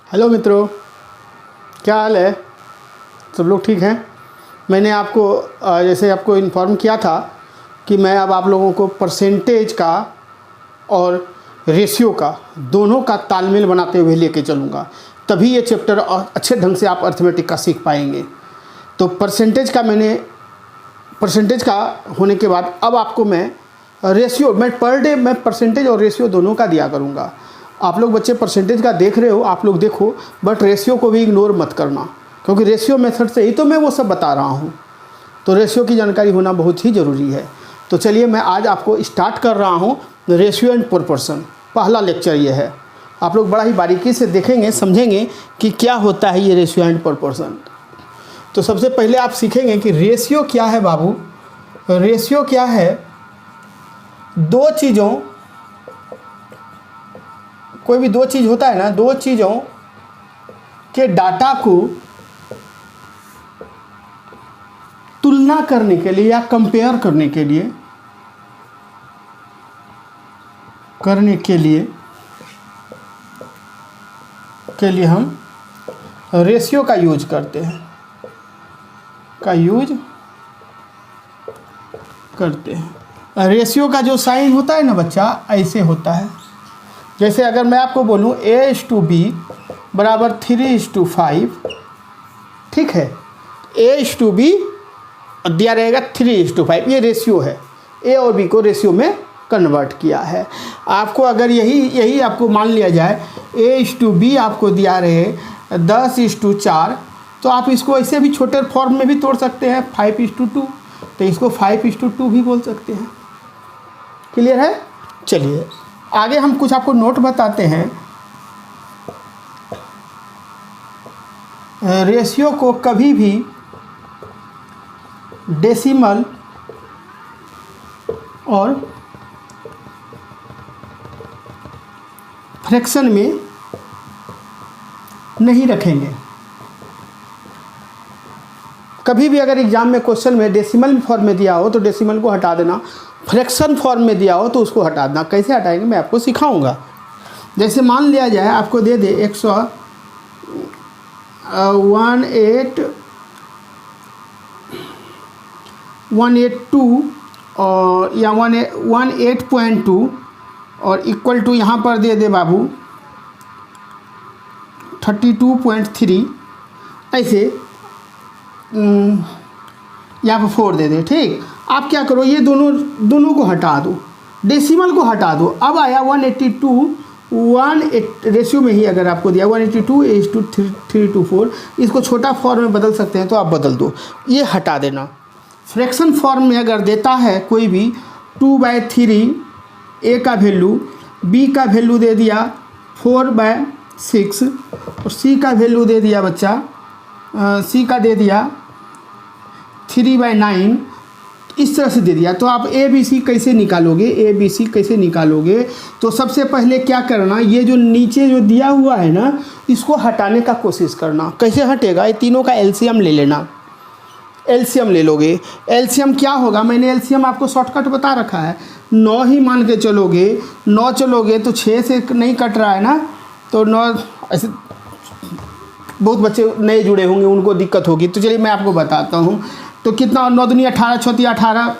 Hello मित्रों, क्या हाल है? सब लोग ठीक हैं? मैंने आपको जैसे आपको इन्फॉर्म किया था कि मैं अब आप लोगों को परसेंटेज का और रेशियो का दोनों का तालमेल बनाते हुए लेके चलूँगा, तभी ये चैप्टर अच्छे ढंग से आप अर्थमेटिक का सीख पाएंगे। तो परसेंटेज का होने के बाद अब आपको मैं रेशियो, मैं पर डे मैं परसेंटेज और रेशियो दोनों का दिया करूँगा। आप लोग बच्चे परसेंटेज का देख रहे हो, आप लोग देखो, बट रेशियो को भी इग्नोर मत करना, क्योंकि रेशियो मेथड से ही तो मैं वो सब बता रहा हूँ। तो रेशियो की जानकारी होना बहुत ही ज़रूरी है। तो चलिए मैं आज आपको स्टार्ट कर रहा हूँ रेशियो एंड प्रोपोर्शन। पहला लेक्चर ये है। आप लोग बड़ा ही बारीकी से देखेंगे, समझेंगे कि क्या होता है ये रेशियो एंड प्रोपोर्शन। तो सबसे पहले आप सीखेंगे कि रेशियो क्या है बाबू। रेशियो क्या है? दो चीज़ों, कोई भी दो चीज़ होता है ना, दो चीज़ों के डाटा को तुलना करने के लिए या कंपेयर करने के लिए हम रेशियो का यूज करते हैं, रेशियो का जो साइन होता है ना बच्चा, ऐसे होता है। जैसे अगर मैं आपको बोलूँ A/B बराबर 3:5, ठीक है, A/B दिया रहेगा 3:5, ये रेशियो है। A और B को रेशियो में कन्वर्ट किया है। आपको अगर यही आपको मान लिया जाए A/B आपको दिया रहे 10:4, तो आप इसको ऐसे भी छोटे फॉर्म में भी तोड़ सकते हैं, 5:2, तो इसको 5:2 भी बोल सकते हैं। क्लियर है? चलिए आगे हम कुछ आपको नोट बताते हैं। रेशियो को कभी भी डेसिमल और फ्रैक्शन में नहीं रखेंगे। कभी भी अगर एग्जाम में क्वेश्चन में डेसिमल फॉर्म में दिया हो तो डेसिमल को हटा देना, फ्रैक्शन फॉर्म में दिया हो तो उसको हटा देना। कैसे हटाएंगे मैं आपको सिखाऊंगा। जैसे मान लिया जाए आपको दे दे 182 और या 18.2 और इक्वल टू यहाँ पर दे दे बाबू 32.3, ऐसे यहाँ पर 4 दे दे। ठीक, आप क्या करो, ये दोनों को हटा दो, डेसिमल को हटा दो। अब आया 182, रेशियो में ही अगर आपको दिया 182:324, इसको छोटा फॉर्म में बदल सकते हैं तो आप बदल दो, ये हटा देना। फ्रैक्शन फॉर्म में अगर देता है कोई भी 2/3, A का वैल्यू, B का वैल्यू दे दिया 4/6 और C का वैल्यू दे दिया बच्चा, C का दे दिया 3/9, इस तरह से दे दिया। तो आप ABC कैसे निकालोगे? तो सबसे पहले क्या करना, ये जो नीचे जो दिया हुआ है ना, इसको हटाने का कोशिश करना। कैसे हटेगा? ये तीनों का एलसीएम ले लेना। एलसीएम ले लोगे, एलसीएम क्या होगा, मैंने एलसीएम आपको शॉर्टकट बता रखा है। 9 ही मान के चलोगे, 9 चलोगे तो 6 से नहीं कट रहा है ना, तो 9, ऐसे बहुत बच्चे नए जुड़े होंगे, उनको दिक्कत होगी। तो चलिए मैं आपको बताता हूँ। तो कितना, 9 दूनी 18, 6 18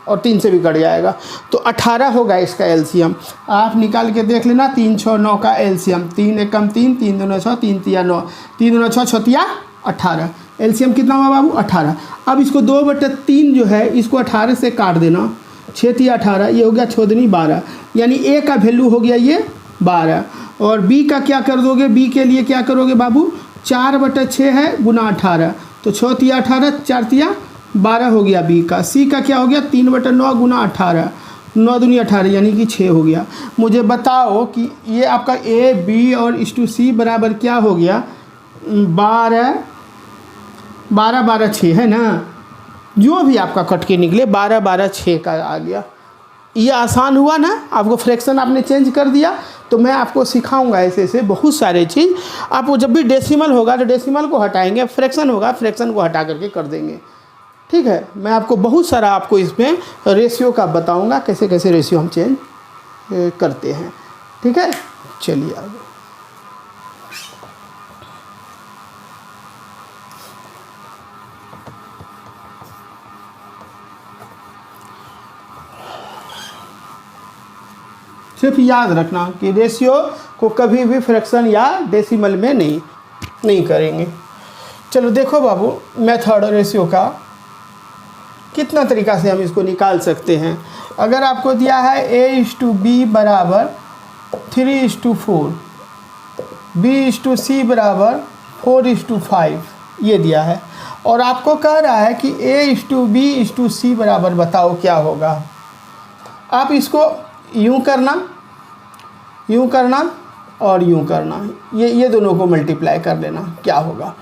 और 3 से भी कट जाएगा, तो 18 होगा इसका एलसीएम। आप निकाल के देख लेना, 3 6 9 का एलसीएम, 3 एकम 3, 3 दूना 6, 3 तिया 9, 3 दूना 6, 6 तिया 18। एलसीएम कितना हुआ बाबू? 18। अब इसको 2/3 जो है, इसको 18 से काट देना, 6 तिया 18, ये हो गया 6 दूनी 12, यानी A का वैल्यू हो गया ये 12। और B का क्या कर दोगे? B के लिए क्या करोगे बाबू? 4/6 है गुना 18, तो 6 तिया 18, 4 तिया 12 हो गया B का। C का क्या हो गया? 3/9 गुना 18, 9 दूनी 18, यानी कि 6 हो गया। मुझे बताओ कि ये आपका A, B और C बराबर क्या हो गया? 12 12 6 है ना, जो भी आपका कट के निकले 12 12 6 का आ गया। ये आसान हुआ ना? आपको फ्रैक्शन आपने चेंज कर दिया। तो मैं आपको सिखाऊंगा ऐसे बहुत सारे चीज़। आपको जब भी डेसिमल होगा तो डेसिमल को हटाएंगे, फ्रैक्शन होगा फ्रैक्शन को हटा करके कर देंगे। ठीक है, मैं आपको बहुत सारा आपको इसमें रेशियो का बताऊंगा, कैसे कैसे रेशियो हम चेंज करते हैं। ठीक है, चलिए आगे। सिर्फ याद रखना कि रेशियो को कभी भी फ्रैक्शन या डेसिमल में नहीं करेंगे। चलो देखो बाबू, मेथड रेशियो का कितना तरीका से हम इसको निकाल सकते हैं। अगर आपको दिया है A/B बराबर 3:4, B/C बराबर 4:5 ये दिया है, और आपको कह रहा है कि A/B/C बराबर बताओ क्या होगा। आप इसको यूँ करना और यूँ करना, ये दोनों को मल्टीप्लाई कर लेना, क्या होगा।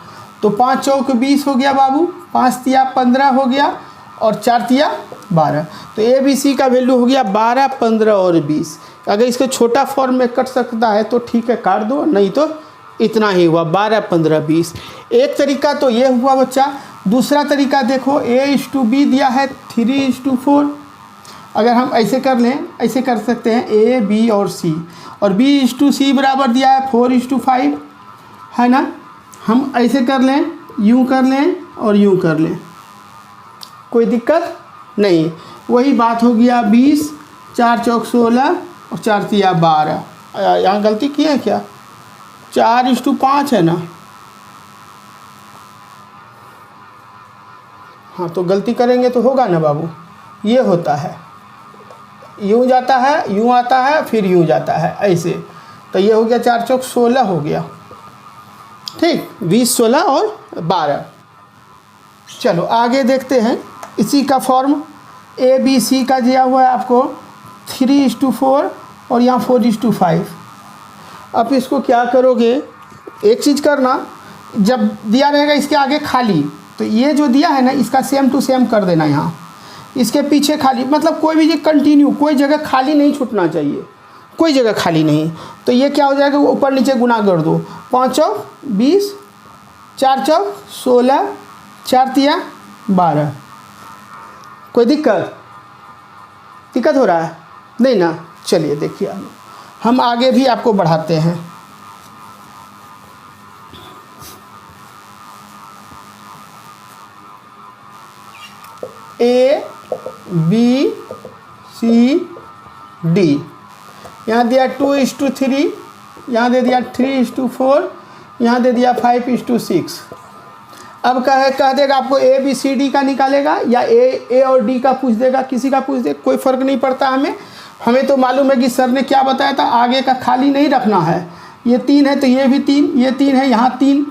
तो 5 चौक 20 हो गया बाबू, 5 तिया 15 हो गया और 4 तिया 12। तो ABC का वैल्यू हो गया 12, 15 और 20। अगर इसको छोटा फॉर्म में कट सकता है तो ठीक है, काट दो, नहीं तो इतना ही हुआ 12, 15, 20। एक तरीका तो ये हुआ बच्चा। दूसरा तरीका देखो, A/B दिया है 3:4। अगर हम ऐसे कर लें, ऐसे कर सकते हैं A, B और C, और B/C बराबर दिया है 4:5, है ना। हम ऐसे कर लें, यूँ कर लें और यूँ कर लें, कोई दिक्कत नहीं। वही बात हो गया 20, 4 चौक 16 और 4 तिया 12। यहाँ गलती की है क्या? 4:5 है ना। हाँ, तो गलती करेंगे तो होगा ना बाबू। ये होता है, यूँ जाता है, यूँ आता है, फिर यूँ जाता है, ऐसे। तो ये हो गया 4 चौक 16 हो गया, ठीक। 20, 16 और 12। चलो आगे देखते हैं इसी का फॉर्म। ABC का दिया हुआ है आपको 3:4 और यहाँ 4:5। अब इसको क्या करोगे, एक चीज़ करना, जब दिया रहेगा इसके आगे खाली, तो ये जो दिया है ना इसका सेम टू सेम कर देना। यहाँ इसके पीछे खाली, मतलब कोई भी कंटिन्यू, कोई जगह खाली नहीं छूटना चाहिए, कोई जगह खाली नहीं। तो ये क्या हो जाएगा, ऊपर नीचे गुना कर दो। 5 चौक 20, 4 चौक 16, 4 तिया 12। कोई दिक्कत हो रहा है? नहीं ना। चलिए देखिए, हम आगे भी आपको बढ़ाते हैं। A, B, C, D। यहाँ दिया 2:3, यहाँ दे दिया 3:4, यहाँ दे दिया 5:6। अब कह देगा आपको ABCD का निकालेगा या A और D का पूछ देगा, किसी का पूछ दे, कोई फ़र्क नहीं पड़ता हमें तो मालूम है कि सर ने क्या बताया था, आगे का खाली नहीं रखना है। ये 3 है तो ये भी 3, ये 3 है यहाँ 3,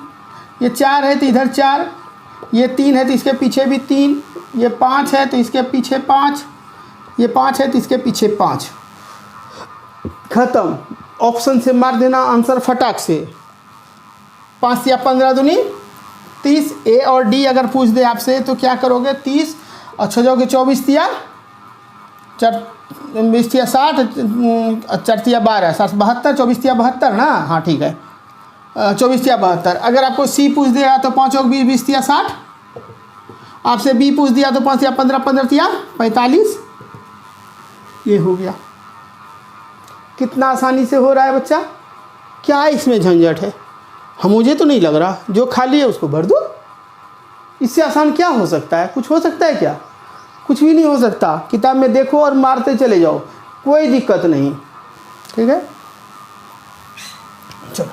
ये 4 है तो इधर 4, ये 3 है तो इसके पीछे भी 3, ये 5 है तो इसके पीछे 5, ये 5 है तो इसके पीछे 5। ख़त्म। ऑप्शन से मार देना आंसर फटाक से। 5 या 15 दूनी 30। A और D अगर पूछ दे आपसे तो क्या करोगे, 30 और 6 जाओगे 24 तिया 20 तिया 60, 4 तिया 12, 7 72, 24 तिया 72 ना। हाँ ठीक है, 24 तिया 72। अगर आपको C पूछ दिया तो 5 और 20, 20 तिया 60। आपसे B पूछ दिया तो 5 या 15, 15 तिया 45। ये हो गया। कितना आसानी से हो रहा है बच्चा, क्या इसमें झंझट है? मुझे तो नहीं लग रहा, जो खाली है उसको भर दो। इससे आसान क्या हो सकता है? कुछ हो सकता है क्या? कुछ भी नहीं हो सकता। किताब में देखो और मारते चले जाओ, कोई दिक्कत नहीं, ठीक है। चलो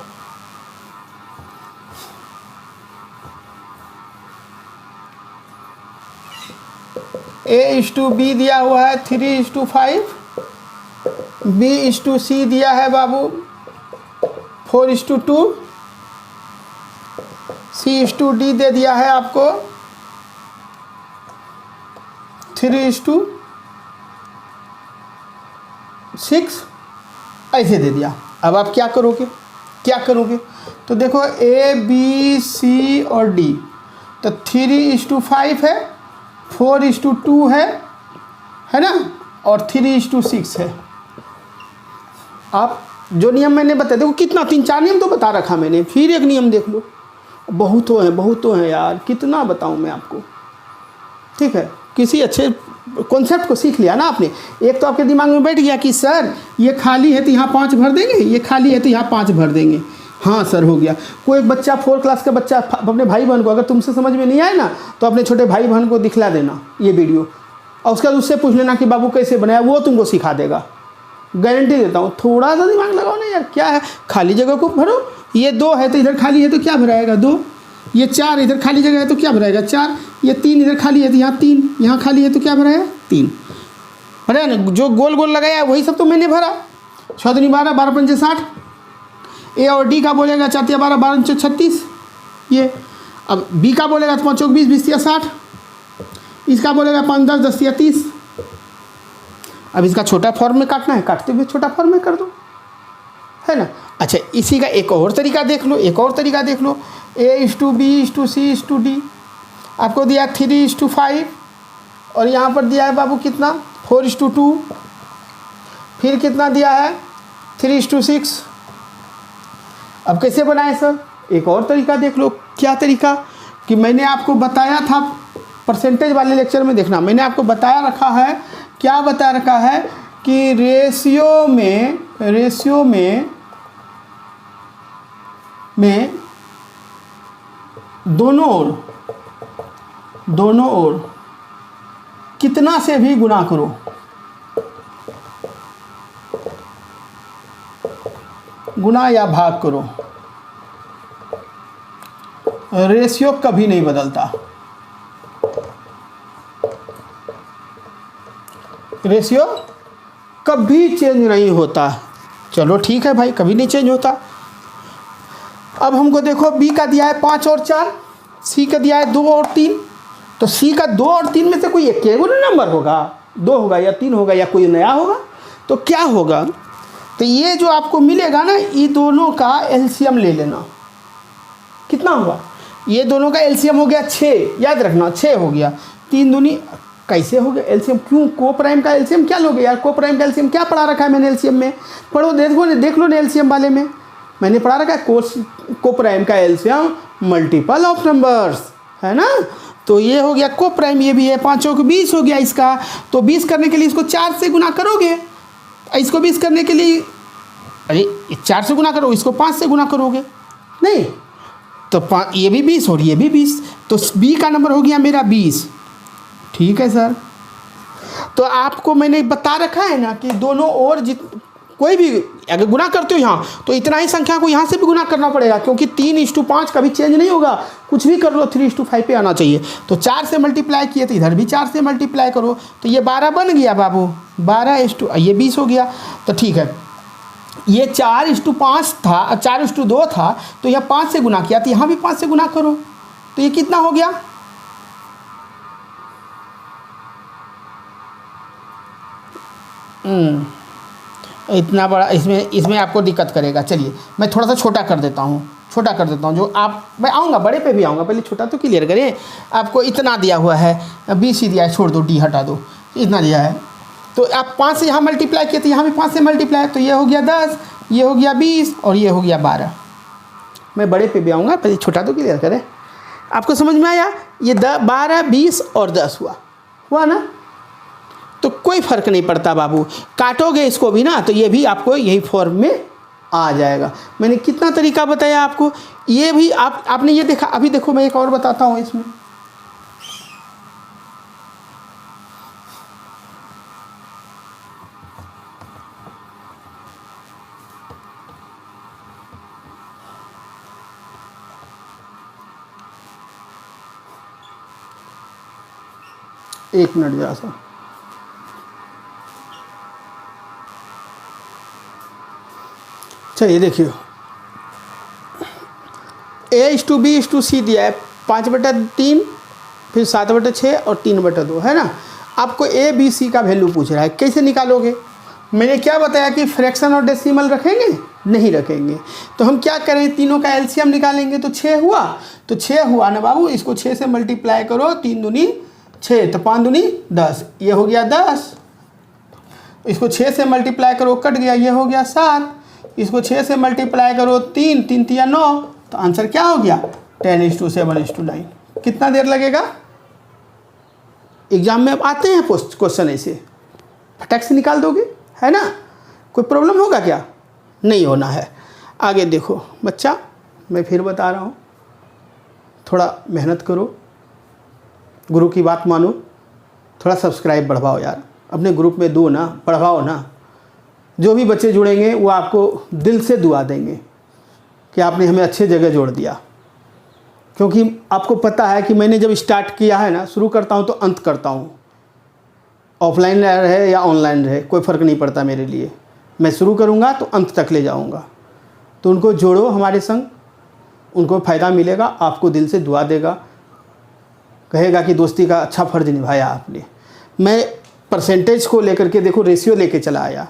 A/B दिया हुआ है 3:5, B/C दिया है बाबू 4:2, C/D दे दिया है आपको 3:6, ऐसे दे दिया। अब आप क्या करोगे? तो देखो A, B, C और D, तो 3:5 है, 4:2 है ना, और 3:6 है। आप जो नियम मैंने बताया, देखो कितना 3-4 नियम तो बता रखा मैंने, फिर एक नियम देख लो। बहुतों हैं यार, कितना बताऊं मैं आपको, ठीक है। किसी अच्छे कॉन्सेप्ट को सीख लिया ना आपने। एक तो आपके दिमाग में बैठ गया कि सर ये खाली है तो यहाँ 5 भर देंगे, ये खाली है तो यहाँ 5 भर देंगे। हाँ सर, हो गया। कोई बच्चा 4 क्लास का बच्चा अपने भाई बहन को, अगर तुमसे समझ में नहीं आए ना तो अपने छोटे भाई बहन को दिखला देना ये वीडियो, और उसके बाद उससे पूछ लेना कि बाबू कैसे बनाया, वो तुमको सिखा देगा। गारंटी देता हूँ। थोड़ा सा दिमाग लगाओ ना यार, क्या है, खाली जगह को भरो। ये 2 है तो इधर खाली है तो क्या भराएगा 2, ये 4 इधर खाली जगह है तो क्या भराएगा 4, ये 3 इधर खाली है तो यहाँ 3, यहाँ खाली है तो क्या भराएगा 3। भरा ना, जो गोल गोल लगाया वही सब तो मैंने भरा। 6 दूनी 12, 12 पंचे 60। ए और डी का बोलेगा 4 तिया 12, 12 पंचे 36 ये। अब बी का बोलेगा तो 5 चौक 20, 20 तिया 60। इसका बोलेगा 5 10, 10 तिया 30। अब इसका छोटा फॉर्म में काटना है, काटते हुए छोटा फॉर्म में कर दो, है ना। अच्छा, इसी का एक और तरीका देख लो, एक और तरीका देख लो। A:B:C:D आपको दिया 3:5 और यहाँ पर दिया है बाबू कितना 4:2। फिर कितना दिया है 3:6। अब कैसे बनाए सर, एक और तरीका देख लो। क्या तरीका कि मैंने आपको बताया था परसेंटेज वाले लेक्चर में, देखना मैंने आपको बताया रखा है, क्या बता रखा है कि रेशियो में दोनों ओर कितना से भी गुना करो, गुना या भाग करो, रेशियो कभी नहीं बदलता। रेशियो कभी चेंज नहीं होता। चलो ठीक है भाई, कभी नहीं चेंज होता। अब हमको देखो बी का दिया है 5 और 4, सी का दिया है 2 और 3। तो सी का 2 और 3 में से कोई एक नंबर होगा, 2 होगा या 3 होगा या कोई नया होगा। तो क्या होगा, तो ये जो आपको मिलेगा ना, ये दोनों का एलसीएम ले लेना। कितना होगा, ये दोनों का एलसीएम हो गया 6, याद रखना 6 हो गया। 3 दूनी कैसे हो गया एलसीएम, क्यों को प्राइम का एलसीएम क्या लोगे यार, को प्राइम का एलसीएम क्या पढ़ा रखा है मैंने एलसीएम में, पढ़ो देख लो ना एलसीएम वाले में मैंने पढ़ा रखा है को प्राइम का एलसीएम मल्टीपल ऑफ नंबर्स, है ना। तो ये हो गया को प्राइम, ये भी है 5 चौक 20 हो गया इसका। तो 20 करने के लिए इसको 4 से गुना करोगे, इसको 20 करने के लिए अरे 4 से गुना करो, इसको 5 से गुना करोगे नहीं तो ये भी 20 और ये भी 20, तो बी का नंबर हो गया मेरा 20। ठीक है सर, तो आपको मैंने बता रखा है ना कि दोनों ओर कोई भी अगर गुना करते हो यहाँ तो इतना ही संख्या को यहाँ से भी गुना करना पड़ेगा, क्योंकि 3:5 कभी चेंज नहीं होगा, कुछ भी कर लो 3:5 पे आना चाहिए। तो 4 से मल्टीप्लाई किए तो इधर भी 4 से मल्टीप्लाई करो, तो ये 12 बन गया बाबू, 12 ये 20 हो गया। तो ठीक है, ये 4:5 था, 4:2 था, तो यह 5 से गुना किया, तो यहाँ भी 5 से गुना करो, तो ये कितना हो गया, इतना बड़ा। इसमें आपको दिक्कत करेगा। चलिए मैं थोड़ा सा छोटा कर देता हूँ, जो आप, मैं आऊँगा बड़े पे भी आऊँगा, पहले छोटा तो क्लियर करें। आपको इतना दिया हुआ है, BC दिया है, छोड़ दो, D हटा दो, इतना दिया है। तो आप 5 से यहाँ मल्टीप्लाई किए तो यहाँ भी 5 से मल्टीप्लाई, तो ये हो गया 10, ये हो गया 20 और ये हो गया 12। मैं बड़े पे भी आऊँगा, पहले छोटा तो क्लियर करें। आपको समझ में आया, ये 12, 20 और 10 हुआ ना। तो कोई फ़र्क नहीं पड़ता बाबू, काटोगे इसको भी ना तो ये भी आपको यही फॉर्म में आ जाएगा। मैंने कितना तरीका बताया आपको, ये भी आपने ये देखा। अभी देखो मैं एक और बताता हूँ इसमें, एक मिनट जरा सा। चलिए देखिए, A:B:C दिया है 5/3, फिर 7/6 और 3/2, है ना। आपको ABC का वैल्यू पूछ रहा है, कैसे निकालोगे। मैंने क्या बताया कि फ्रैक्शन और डेसिमल रखेंगे, नहीं रखेंगे। तो हम क्या करें, तीनों का एलसीएम निकालेंगे। तो 6 हुआ, तो 6 हुआ ना बाबू, इसको 6 से मल्टीप्लाई करो, 3 दूनी 6, तो 5 दूनी 10, ये हो गया 10। इसको 6 से मल्टीप्लाई करो, कट गया, ये हो गया 7। इसको 6 से मल्टीप्लाई करो, 3 3 तिया 9, तो आंसर क्या हो गया 10:7:9। कितना देर लगेगा, एग्जाम में अब आते हैं क्वेश्चन ऐसे, फटाक से निकाल दोगे, है ना। कोई प्रॉब्लम होगा क्या, नहीं होना है। आगे देखो बच्चा, मैं फिर बता रहा हूँ, थोड़ा मेहनत करो, गुरु की बात मानो, थोड़ा सब्सक्राइब बढ़वाओ यार, अपने ग्रुप में दो ना, बढ़वाओ ना, जो भी बच्चे जुड़ेंगे वो आपको दिल से दुआ देंगे कि आपने हमें अच्छे जगह जोड़ दिया, क्योंकि आपको पता है कि मैंने जब स्टार्ट किया है ना, शुरू करता हूँ तो अंत करता हूँ। ऑफलाइन रहे या ऑनलाइन रहे कोई फ़र्क नहीं पड़ता मेरे लिए, मैं शुरू करूँगा तो अंत तक ले जाऊँगा। तो उनको जोड़ो हमारे संग, उनको फ़ायदा मिलेगा, आपको दिल से दुआ देगा, कहेगा कि दोस्ती का अच्छा फ़र्ज निभाया आपने। मैं परसेंटेज को लेकर के देखो रेशियो लेके चला आया,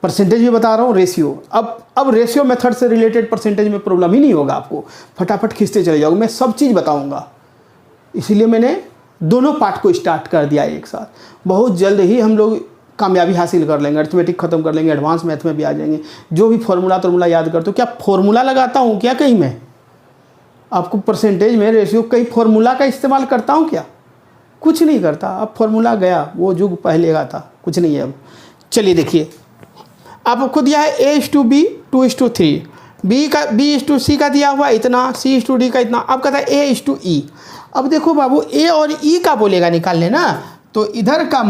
परसेंटेज भी बता रहा हूँ, रेशियो। अब रेशियो मेथड से रिलेटेड परसेंटेज में प्रॉब्लम ही नहीं होगा, आपको फटाफट खींचते चले जाओगे, मैं सब चीज़ बताऊँगा। इसीलिए मैंने दोनों पार्ट को स्टार्ट कर दिया एक साथ। बहुत जल्द ही हम लोग कामयाबी हासिल कर लेंगे, अर्थमेटिक ख़त्म कर लेंगे, एडवांस मैथ में भी आ जाएंगे। जो भी फार्मूला याद करते हो, क्या फार्मूला लगाता हूँ क्या कहीं मैं आपको परसेंटेज में, रेशियो कहीं फार्मूला का इस्तेमाल करता हूँ क्या? कुछ नहीं करता। अब फार्मूला गया, वो युग पहले का था, कुछ नहीं है अब। चलिए देखिए, आपको दिया है A/B 2:3, B/C का दिया हुआ इतना, C/D का इतना। अब कहता है A/E। अब देखो बाबू, A और E का बोलेगा निकालने ना, तो इधर का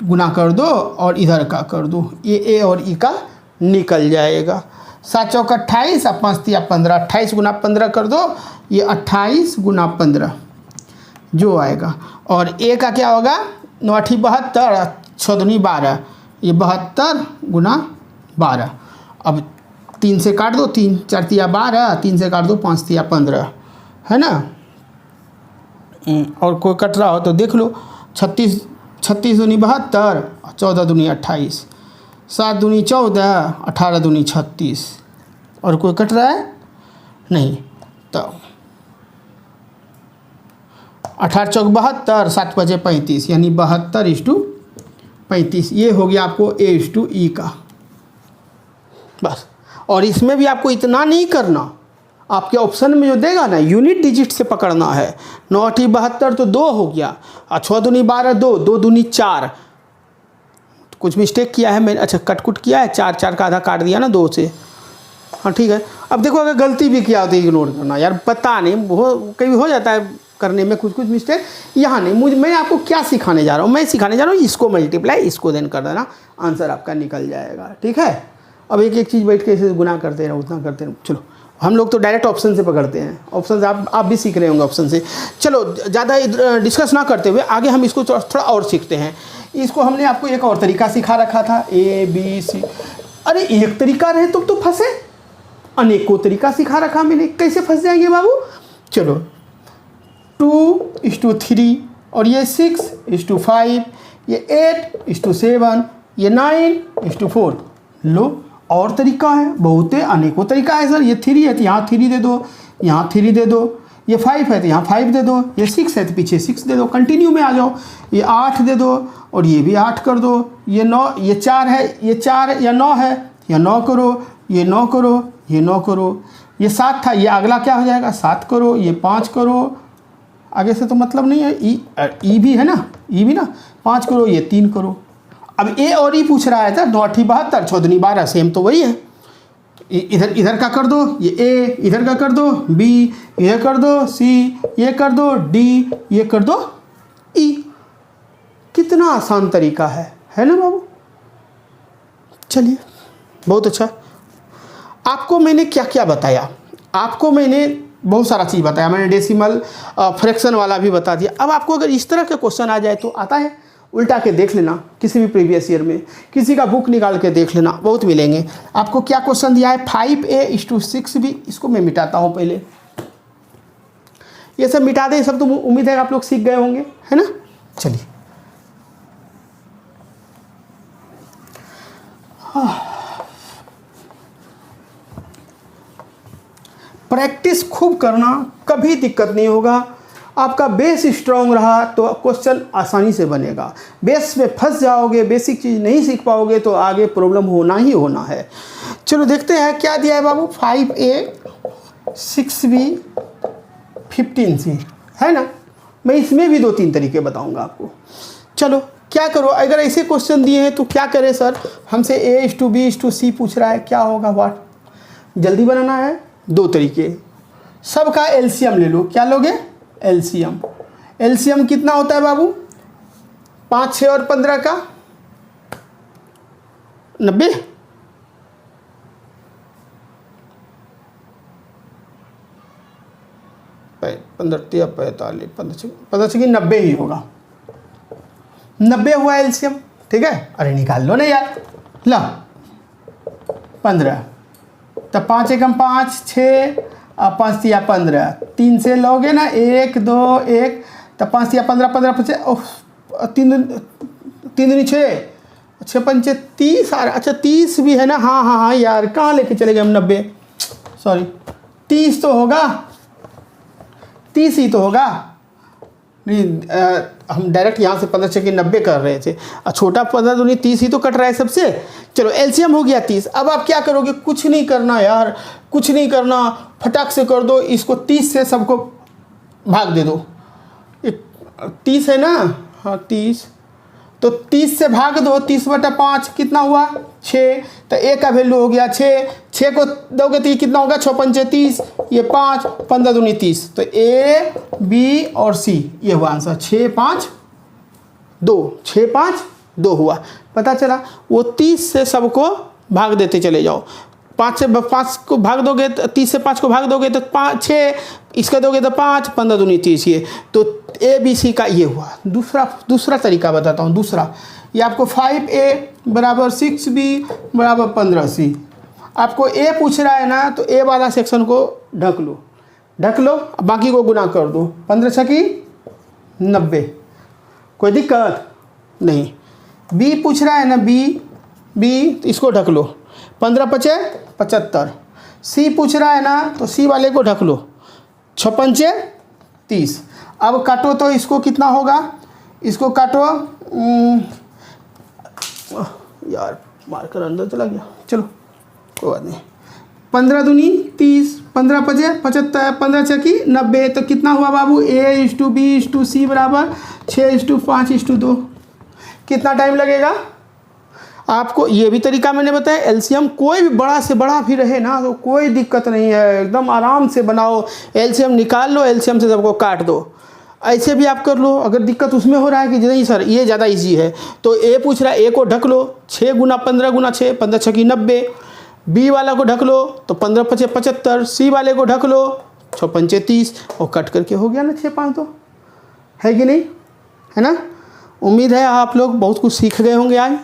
गुना कर दो और इधर का कर दो, ये A और E का निकल जाएगा। 7 चौक 28 और 5 तिया 15, 28 गुना 15 कर दो, ये 28 गुना 15 जो आएगा। और A का क्या होगा, 9 8 72, 6 दूनी 12, ये 72 गुना 12। अब 3 से काट दो, 3 4 तिया 12, 3 से काट दो, 5 तिया 15, है ना। और कोई कट रहा हो तो देख लो, 36 दूनी 72, 14 दूनी 28, 7 दूनी 14, 18 दूनी 36। और कोई कट रहा है नहीं, तो 18 चौक 72, 7 बजे 35, यानी 72:35। ये हो गया आपको A/E का, बस। और इसमें भी आपको इतना नहीं करना, आपके ऑप्शन में जो देगा ना, यूनिट डिजिट से पकड़ना है। 9 8 72 तो 2 हो गया, और 6 दूनी 12, 2 2 दूनी 4। कुछ मिस्टेक किया है मैंने, अच्छा कटकुट किया है, 4 4 का आधा काट दिया ना 2 से। हाँ ठीक है। अब देखो अगर गलती भी किया तो इग्नोर करना यार, पता नहीं कभी हो जाता है करने में कुछ मिस्टेक। यहाँ नहीं, मैं आपको क्या सिखाने जा रहा हूँ, मैं सिखाने जा रहा हूँ इसको मल्टीप्लाई, इसको देन कर देना, आंसर आपका निकल जाएगा। ठीक है। अब एक एक चीज़ बैठ के इसे गुना करते रहो, उतना करते रहो। चलो, हम लोग तो डायरेक्ट ऑप्शन से पकड़ते हैं, ऑप्शन से आप भी सीख रहे होंगे ऑप्शन से। चलो, ज़्यादा डिस्कस ना करते हुए आगे हम इसको थोड़ा और सीखते हैं। इसको हमने आपको एक और तरीका सिखा रखा था, A B C। अरे एक तरीका रहे तुम तो फंसे, अनेकों तरीका सिखा रखा मैंने, कैसे फंस जाएंगे बाबू। चलो, 2:3, और ये 6:5, ये 8:7, ये 9:4। लो, और तरीका है, बहुत है, अनेकों तरीका है सर। ये 3 है तो यहाँ 3 दे दो, यहाँ 3 दे दो। ये 5 है तो यहाँ 5 दे दो। ये 6 है तो पीछे 6 दे दो। कंटिन्यू में आ जाओ। ये 8 दे दो और ये भी 8 कर दो। ये 9, ये 4 है, ये 4 या 9 है, या 9 करो, ये 9 करो, ये 9 करो। ये 7 था, ये अगला क्या हो जाएगा, 7 करो, ये 5 करो। आगे से तो मतलब नहीं है, ई भी है ना, ई भी ना, 5 करो, ये 3 करो। अब ए और ई पूछ रहा है था, 9 8 72, 6 दूनी 12, सेम तो वही है। इधर का कर दो, ये ए, इधर का कर दो बी, ये कर दो सी, ये कर दो डी, ये कर दो ई। कितना आसान तरीका है ना बाबू। चलिए, बहुत अच्छा। आपको मैंने क्या क्या बताया, आपको मैंने बहुत सारा चीज़ बताया। मैंने डेसिमल फ्रैक्शन वाला भी बता दिया। अब आपको अगर इस तरह के क्वेश्चन आ जाए तो आता है, उल्टा के देख लेना, किसी भी प्रीवियस ईयर में किसी का बुक निकाल के देख लेना, बहुत मिलेंगे। आपको क्या क्वेश्चन दिया है, 5A/6B। इसको मैं मिटाता हूँ पहले, ये सब मिटा दें, सब तो उम्मीद है आप लोग सीख गए होंगे, है ना। चलिए, प्रैक्टिस खूब करना, कभी दिक्कत नहीं होगा। आपका बेस स्ट्रांग रहा तो क्वेश्चन आसानी से बनेगा। बेस में फंस जाओगे, बेसिक चीज़ नहीं सीख पाओगे तो आगे प्रॉब्लम होना ही होना है। चलो देखते हैं क्या दिया है बाबू, 5A 6B 15C, है ना। मैं इसमें भी 2-3 तरीके बताऊंगा आपको। चलो क्या करो, अगर ऐसे क्वेश्चन दिए हैं तो क्या करें सर, हमसे A/B/C पूछ रहा है, क्या होगा, वाट जल्दी बनाना है। 2 तरीके, सबका एलसीएम ले लो। क्या लोगे, एलसीएम। एलसीएम कितना होता है बाबू, 5 6 और 15 का 90, पंद्रह 45, 15 ही होगा, 90 हुआ एलसीएम। ठीक है, अरे निकाल लो ना यार, ला 15, तब 5 एकम 5, 6 और 5 तिया 15, 3 से लोगे ना 1 2 1, तब 5 तिया 15, 15 5 3 दूनी 6, 6 पंचे 30। अच्छा 30 भी है ना, हाँ हाँ हाँ यार, कहाँ लेके चले गए हम 90, सॉरी 30 तो होगा, 30 ही तो होगा। नहीं हम डायरेक्ट यहाँ से 15 छः 90 कर रहे थे, छोटा 15 दूनी 30 ही तो कट रहा है सबसे। चलो एलसीएम हो गया 30। अब आप क्या करोगे, कुछ नहीं करना यार, कुछ नहीं करना, फटाक से कर दो इसको, 30 से सबको भाग दे दो। 30 है ना, हाँ 30, तो 30 से भाग दो, 30/5 कितना हुआ 6, तो ए का वैल्यू हो गया 6 को दोगे तो ये कितना होगा 6 पंचे 30, ये 5, 15 दूनी 30, तो ए बी और सी ये हुआ आंसर। 6 5 2, 6 5 2 हुआ। पता चला, वो 30 से सबको भाग देते चले जाओ, 5 से 5 को भाग दोगे, 30 से 5 को भाग दोगे तो 5 6, इसका दोगे तो 5, 15 दूनी 30, ये तो ए बी सी का ये हुआ। दूसरा तरीका बताता हूँ। दूसरा, ये आपको 5a बराबर 6b बराबर 15c, आपको ए पूछ रहा है ना, तो ए वाला सेक्शन को ढक लो, बाकी को गुना कर दो, 15 छकी 90, कोई दिक्कत नहीं। बी पूछ रहा है ना, बी तो इसको ढक लो, 15 पचे 75। सी पूछ रहा है ना, तो सी वाले को ढक लो, 6 पंचे 30। अब काटो तो इसको कितना होगा, इसको काटो, यार मार्कर अंदर चला गया, चलो कोई बात नहीं। 15 दूनी 30, 15 पचे 75, 15 छकी 90, तो कितना हुआ बाबू, A/B/C बराबर 6/5/2। कितना टाइम लगेगा आपको, ये भी तरीका मैंने बताया। एलसीएम कोई भी बड़ा से बड़ा भी रहे ना, तो कोई दिक्कत नहीं है, एकदम आराम से बनाओ, एलसीएम निकाल लो, एलसीएम से सबको काट दो। ऐसे भी आप कर लो। अगर दिक्कत उसमें हो रहा है कि नहीं सर ये ज़्यादा इजी है, तो ए पूछ रहा है, ए को ढक लो, 6 गुना 15 गुना 6, 15 छकी 90। बी वाला को ढक लो तो 15 पचे 75। सी वाले को ढक लो, 6 पंचे 30, और कट करके हो गया ना 6 5 2, है कि नहीं, है ना। उम्मीद है आप लोग बहुत कुछ सीख गए होंगे आज।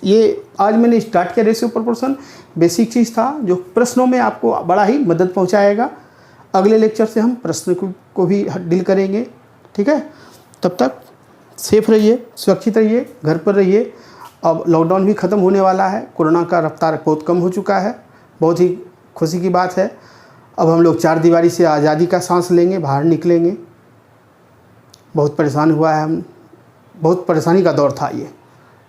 ये आज मैंने स्टार्ट किया रेशियो प्रोपोर्शन, बेसिक चीज़ था जो प्रश्नों में आपको बड़ा ही मदद पहुंचाएगा। अगले लेक्चर से हम प्रश्न को भी डील करेंगे, ठीक है। तब तक सेफ रहिए, सुरक्षित रहिए, घर पर रहिए। अब लॉकडाउन भी ख़त्म होने वाला है, कोरोना का रफ्तार बहुत कम हो चुका है, बहुत ही खुशी की बात है। अब हम लोग 4 दीवारी से आज़ादी का सांस लेंगे, बाहर निकलेंगे। बहुत परेशान हुआ है हम, बहुत परेशानी का दौर था ये,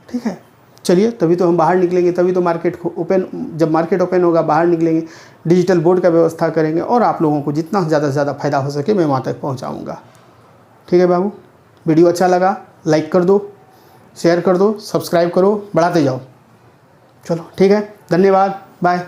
ठीक है। चलिए, तभी तो हम बाहर निकलेंगे, तभी तो मार्केट ओपन, जब मार्केट ओपन होगा बाहर निकलेंगे, डिजिटल बोर्ड का व्यवस्था करेंगे, और आप लोगों को जितना ज़्यादा से ज़्यादा फ़ायदा हो सके मैं वहाँ तक पहुँचाऊँगा। ठीक है बाबू, वीडियो अच्छा लगा लाइक कर दो, शेयर कर दो, सब्सक्राइब करो, बढ़ाते जाओ। चलो ठीक है, धन्यवाद, बाय।